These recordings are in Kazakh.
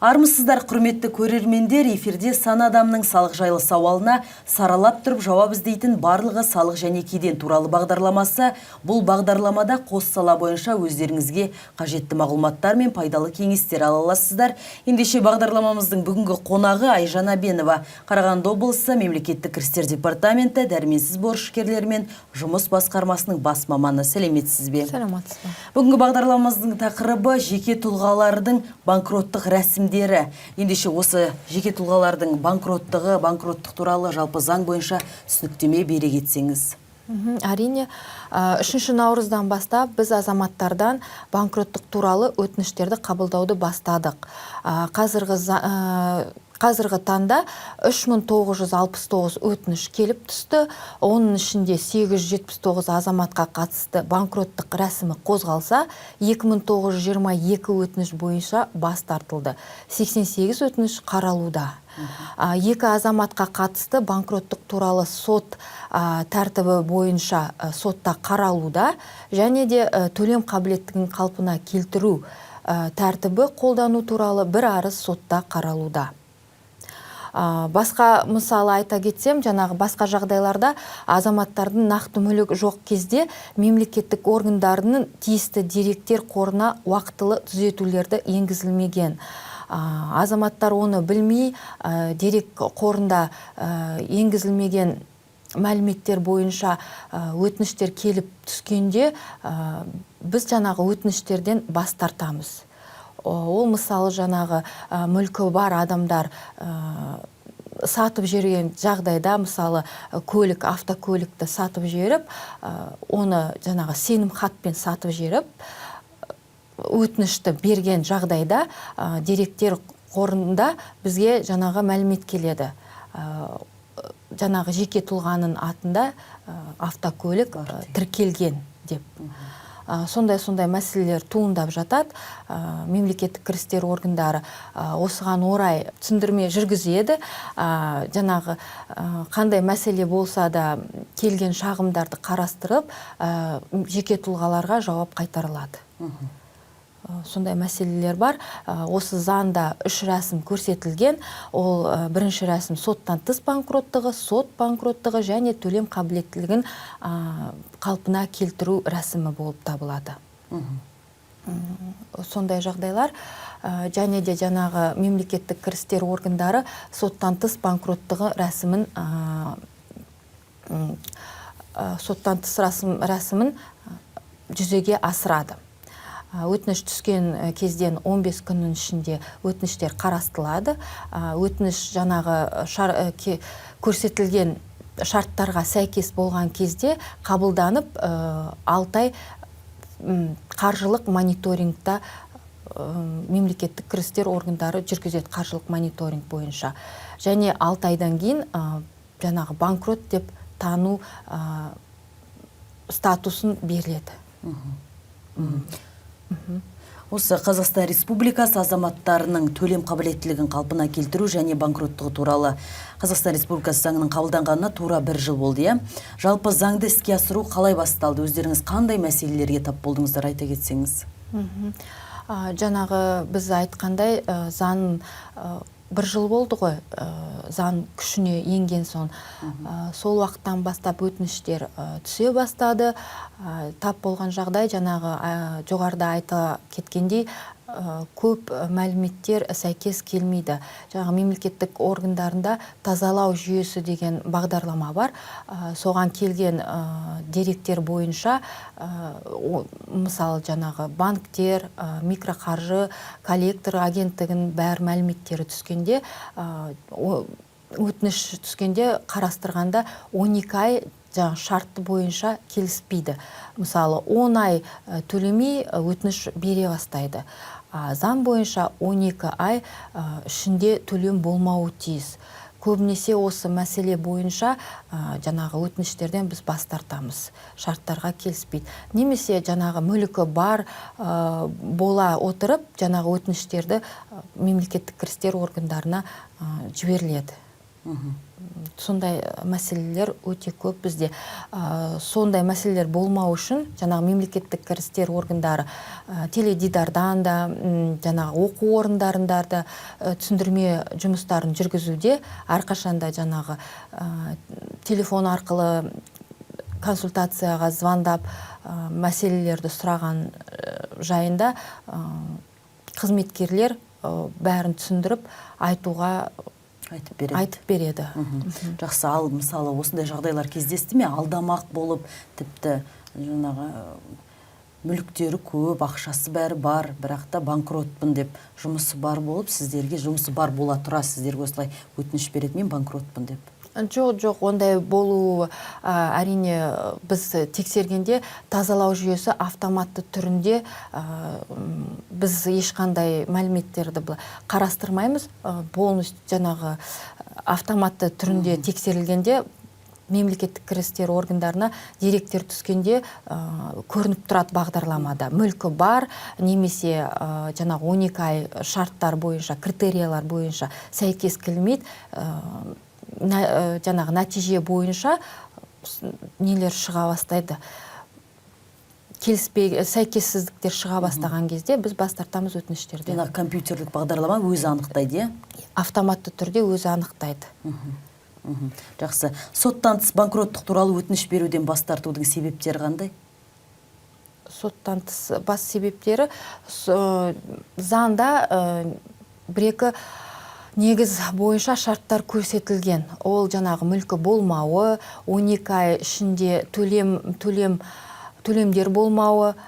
Армысыздар, құрметті көрермендер, эфирде сан адамның салық жайлы сауалына саралап тұрып жауап іздейтін барлығы салық және кеден туралы бағдарламасы. Бұл бағдарламада қос сала бойынша өздеріңізге қажетті мағлұматтар мен пайдалы кеңестер ала аласыздар. Ендеше бағдарламамыздың бүгінгі қонағы Айжан Абенова, Қарағанды облысы мемлекеттік кірістер департаменті дәрменсіз борышкерлермен жұмыс басқармасының бас маманы. Сәлеметсіз бе? Саламатсыз ба? Бүгінгі бағдарламамыздың тақырыбы жеке тұлғалардың банкроттық рәсімдері. Ендеше осы жеке тұлғалардың банкроттық туралы жалпы заң бойынша түсініктеме бере кетсеңіз. Әрине, 3 наурыздан бастап біз азаматтардан банкроттық туралы өтініштерді қабылдауды бастадық. Қазіргі таңда 3969 өтініш келіп түсті. Оның ішінде 879 азаматқа қатысты банкроттық рәсімі қозғалса, 2922 өтініш бойынша бас тартылды. 88 өтініш қаралуда. 2 азаматқа қатысты банкроттық туралы сот тәртібі бойынша сотта қаралуда, және де төлем қабілеттігін қалпына келтіру тәртібі қолдану туралы бір арыз сотта қаралуда. Басқа мысалы айта кетсем, жаңағы басқа жағдайларда азаматтардың нақты мүлік жоқ кезде мемлекеттік органдарының тиісті деректер қорына уақытылы түзетулерді енгізілмеген. Азаматтар оны білмей, дерек қорында енгізілмеген мәліметтер бойынша өтініштер келіп түскенде, біз жаңағы өтініштерден бас тартамыз. Ол мысалы жаңағы мүлкі бар адамдар сатып жүрген жағдайда, мысалы автокөлікті сатып жіберіп, оны жаңағы сенім хатпен сатып жіберіп, өтінішті берген жағдайда деректер қорында бізге жаңағы мәлімет келеді. Жаңағы жеке тұлғаның атында автокөлік тіркелген деп. Сондай мәселелер туындап жатады. Мемлекеттік кірістер органдары осыған орай түсіндірме жүргізеді. Жаңағы қандай мәселе болса да келген шағымдарды қарастырып, жеке тұлғаларға жауап қайтарылады. Сондай мәселелер бар. Осы заңда 3 рәсім көрсетілген. Ол бірінші рәсім соттан тыс банкроттығы, сот банкроттығы және төлем қабілеттілігін қалпына келтіру рәсімі болып табылады. Сондай жағдайлар, және де жаңағы мемлекеттік кірістер органдары соттан тыс банкроттығы рәсімін жүзеге асырады. Өтініш түскен кезден 15 күннің ішінде өтініштер қарастырылады. Өтініш жаңағы көрсетілген шарттарға сәйкес болған кезде қабылданып, 6 ай қаржылық мониторингта мемлекеттік кірістер органдары жүргізеді қаржылық мониторинг бойынша. Және 6 айдан кейін жаңағы банкрот деп тану статусын беріледі. Осы Қазақстан Республикасы азаматтарының төлем қабілеттілігін қалпына келтіру және банкроттығы туралы Қазақстан Республикасы заңының қабылданғанына тура 1 жыл болды. Жалпы заңды іске асыру қалай басталды? Өздеріңіз қандай мәселелерге тап болдыңыздар, айта кетсеңіз? Жаңағы біз айтқандай, заң 1 жыл болды ғой, заң күшіне енген соң. Сол уақыттан бастап өтініштер түсе бастады. Тап болған жағдай, жаңағы жоғарыда айта кеткендей, көп мәліметтер сәйкес келмейді. Жаңағы мемлекеттік органдарында тазалау жүйесі деген бағдарлама бар. Соған келген деректер бойынша, мысалы жаңағы банктер, микроқаржы, коллектор агенттігін бәр мәліметтері түскенде, өтініш түскенде қарастырғанда 12 ай шарты бойынша келіспейді. Мысалы 10 ай төлемей өтініш бере бастайды. Заң бойынша 12 ай ішінде төлем болмауы тиіс. Көбінесе осы мәселе бойынша жаңағы өтініштерден біз бас тартамыз. Шарттарға келіспейді. Немесе жаңағы мүлікі бар бола отырып, жаңағы өтініштерді мемлекеттік кірістер органдарына жіберіледі. Сондай мәселелер өте көп бізде. Сондай мәселелер болмау үшін жаңағы мемлекеттік кірістер органдары теледидардан да, жаңағы оқу орындарында да түсіндірме жұмыстарын жүргізуде. Әрқашанда жаңағы телефон арқылы консультацияға звондап мәселелерді сұраған жайында қызметкерлер бәрін түсіндіріп айтып береді. Жақсы, ал мысалы осындай жағдайлар кездесті ме? Алдамақ болып, тіпті жаңағы мүліктері көп, ақшасы бәрі бар, бірақ та банкротпын деп жұмысы бар болып, сіздерге жұмысы бар бола тұра сіздерге осылай өтініш береді, мен банкротпын деп. Жоқ, ондай болу әрине біз тексергенде тазалау жүйесі автоматты түрінде біз ешқандай мәліметтерді қарастырмаймыз. Полностью жаңағы автоматты түрінде тексерілгенде мемлекеттік кірістер органдарына деректер түскенде көрініп тұрады бағдарламада. Мүлкі бар, немесе жаңағы 12 ай шарттар бойынша, критериялар бойынша сәйкес келмейді. Жаңағы нәтиже бойынша нелер шыға бастайды. Сәйкессіздіктер шыға бастаған кезде біз бас тартамыз өтініштерді. Жаңағы компьютерлік бағдарлама өзі анықтайды, автоматты түрде өзі анықтайды. Жақсы. Соттан тыс банкроттық туралы өтініш беруден бас тартудың себептері қандай? Соттан тыс бас себептері заңда бір-екі негіз бойынша шарттар көрсетілген. Ол жаңағы мүлкі болмауы, 12 ай ішінде төлемдер болмауы,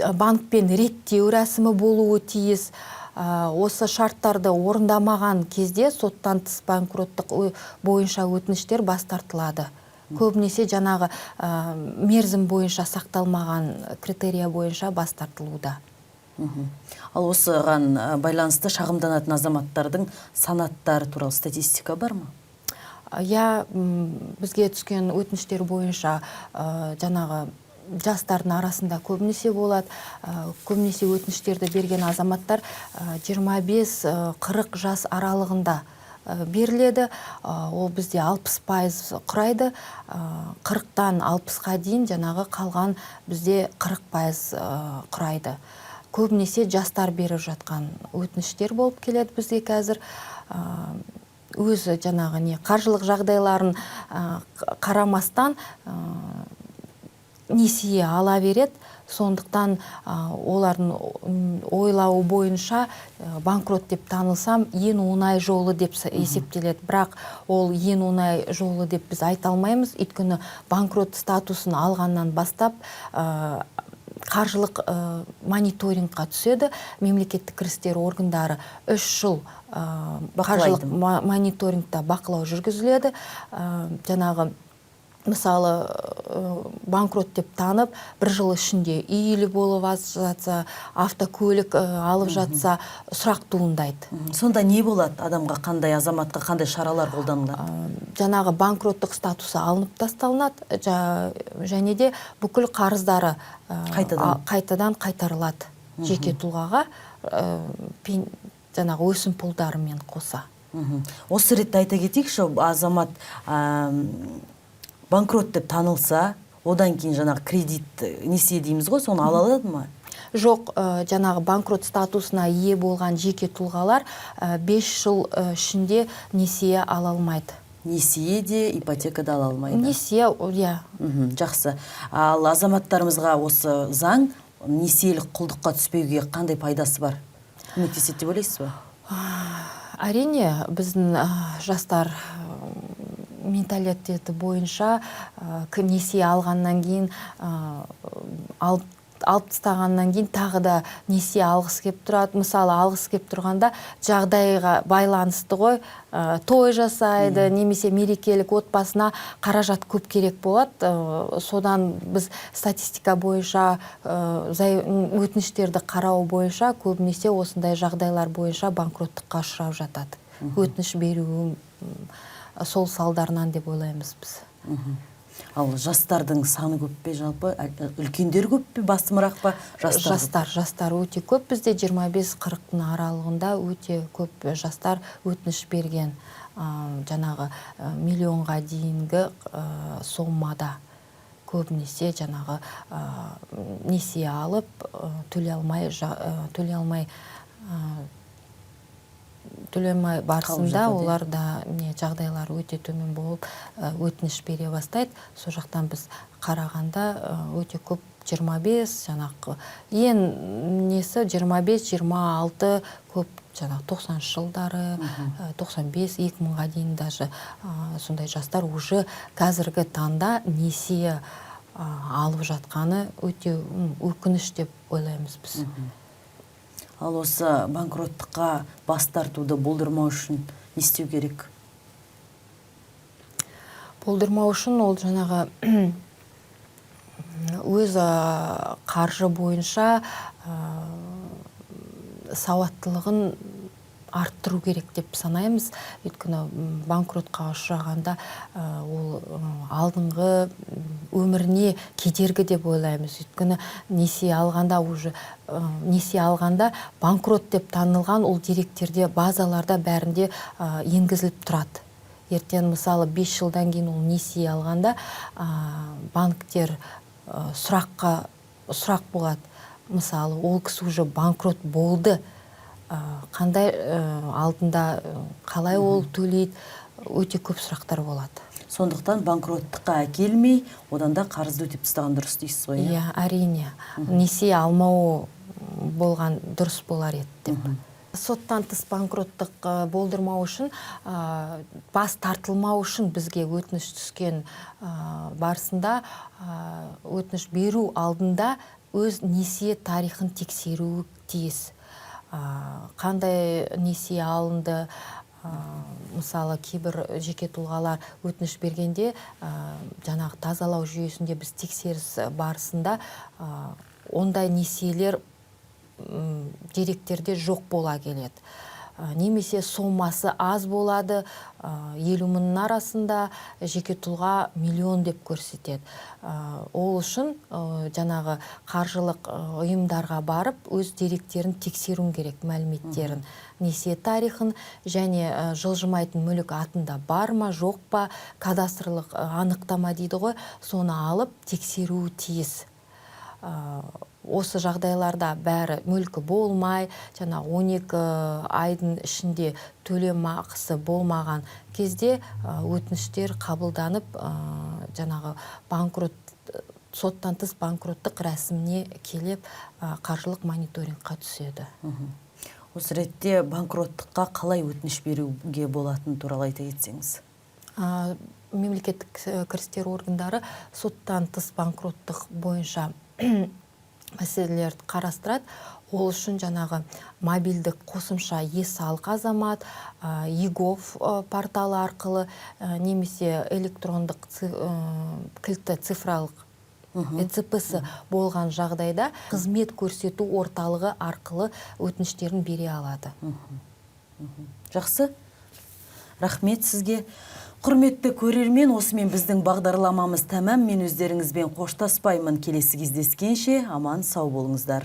банкпен реттеу рәсімі болуы тиіс. Осы шарттарды орындамаған кезде соттан тыс банкроттық бойынша өтініштер бас тартылады. Көбінесе жаңағы мерзім бойынша сақталмаған критерия бойынша бас тартылуда. Ал осыған байланысты шағымданатын азаматтардың санаттары туралы статистика бар ма? Бізге түскен өтініштер бойынша жаңағы жастардың арасында көбінесе болады. Көбінесе өтініштерді берген азаматтар 25-40 жас аралығында беріледі. Ол бізде 60% құрайды. 40-тан 60-ға дейін жаңағы қалған бізде 40% құрайды. Көбінесе жастар беріп жатқан өтініштер болып келеді бізге қазір. Өзі жаңағы қаржылық жағдайларын қарамастан несие ала береді. Сондықтан олардың ойлауы бойынша банкрот деп танылсам, ең оңай жолы деп есептеледі. Бірақ ол ең оңай жолы деп біз айта алмаймыз. Өйткені банкрот статусын алғаннан бастап қаржылық мониторингқа түседі. Мемлекеттік кірістер органдары 3 жыл қаржылық мониторингта бақылау жүргізіледі. Жаңағы мысалы банкрот деп танып, 1 жыл ішінде үйлі болып жатса, автокөлік алып жатса, сұрақ туындайды. Сонда не болады? Адамға қандай, азаматқа қандай шаралар қолданылады? Жаңағы банкроттық статусы алынып тасталынады, және де бүкіл қарыздары қайтадан қайтарылады жеке тұлғаға, жаңағы өсімпұлдарымен қоса. Осы ретте айта кетейікші, азамат банкрот деп танылса, одан кейін жаңағы кредит несие дейміз ғой, соны ала алады ма? Жоқ, жаңағы банкрот статусына ие болған жеке тұлғалар 5 жыл ішінде несие ала алмайды. Несие де, ипотека да ала алмайды. Несие, Жақсы. Ал азаматтарымызға осы заң несиелік құлдыққа түспеуге қандай пайдасы бар? Көмектеседі деп ойлайсыз ба? Әрине, біздің жастар менталитеті бойынша несие алғаннан кейін, алып тастағаннан кейін тағы да несие алғысы кеп тұрады. Мысалы, алғысы кеп тұрғанда жағдайға байланысты ғой, той жасайды, немесе мерекелік отбасына қаражат көп керек болады. Содан біз статистика бойынша, өтініштерді қарау бойынша көбінесе осындай жағдайлар бойынша банкроттыққа ұшырап жатады. Өтініш беруі сол салдарынан деп ойлаймыз біз. Ал жастардың саны көп пе жалпы? Үлкендер көп пе, басымырақ па? Жастар өте көп. Бізде 25-40-тың аралығында өте көп жастар өтініш берген. Жаңағы миллионға дейінгі соммада көбінесе жаңағы несие алып, төлей алмай барысында оларда жағдайлар өте төмен болып өтініш бере бастайды. Сол жақтан біз қарағанда өте көп 25, жаңағы ең несі 25-26 көп, жаңағы 90 жылдары, 95, 2000-ға дейін даже сондай жастар уже қазіргі таңда несие алып жатқаны өте өкініш деп ойлаймыз біз. Ал осы банкроттыққа бас тартуды болдырмау үшін не істеу керек? Болдырмау үшін ол жаңағы өз қаржы бойынша сауаттылығын арттыру керек деп санаймыз. Өйткені банкротқа ұшырағанда ол алдыңғы өміріне кедергі деп ойлаймыз. Өйткені несие алғанда банкрот деп танылған ол деректерде, базаларда бәрінде енгізіліп тұрады. Ертең мысалы 5 жылдан кейін ол несие алғанда банктер сұрақ болады. Мысалы, ол кісі уже банкрот болды. Қандай алдында қалай ол төлейді, өте көп сұрақтар болады. Сондықтан банкроттыққа әкелмей, одан да қарызды өтеп тастаған дұрыс дейсіз ғой? Иә, әрине. Несие алмау болған дұрыс болар еді деп. Соттан тыс банкроттық болдырмау үшін, бас тартылмау үшін бізге өтініш түскен барысында өтініш беру алдында өз несие тарихын тексеру тиіс. Қандай несие алынды, мысалы кейбір жеке тұлғалар өтініш бергенде жаңағы тазалау жүйесінде біз тексеріс барысында ондай несиелер деректерде жоқ бола келеді. Немесе сомасы аз болады, 50 мыңның арасында, жеке тұлға миллион деп көрсетеді. Ол үшін жаңағы қаржылық ұйымдарға барып, өз деректерін тексеру керек, мәліметтерін, несие тарихын және жылжымайтын мүлік атында бар ма, жоқ па, кадастрлық анықтама дейді ғой, соны алып тексеру тиіс. Осы жағдайларда бәрі мүлкі болмай, жаңа 12 айдың ішінде төлем ақысы болмаған кезде өтініштер қабылданып, жаңағы соттан тыс банкроттық рәсіміне келіп, қаржылық мониторингқа түседі. Осы ретте банкроттыққа қалай өтініш беруге болатыны туралы айта кетсеңіз? Мемлекеттік кірістер органдары соттан тыс банкроттық бойынша мәселелерді қарастырады. Ол үшін жаңағы мобильдік қосымша ес-салық азамат, егов порталы арқылы немесе электрондық кілтті цифралық ЭЦП-сі болған жағдайда қызмет көрсету орталығы арқылы өтініштерін бере алады. Жақсы. Рахмет сізге. Құрметті көрермен, осымен біздің бағдарламамыз тәмам. Мен өздеріңізбен қоштаспаймын. Келесі кездескенше аман сау болыңыздар.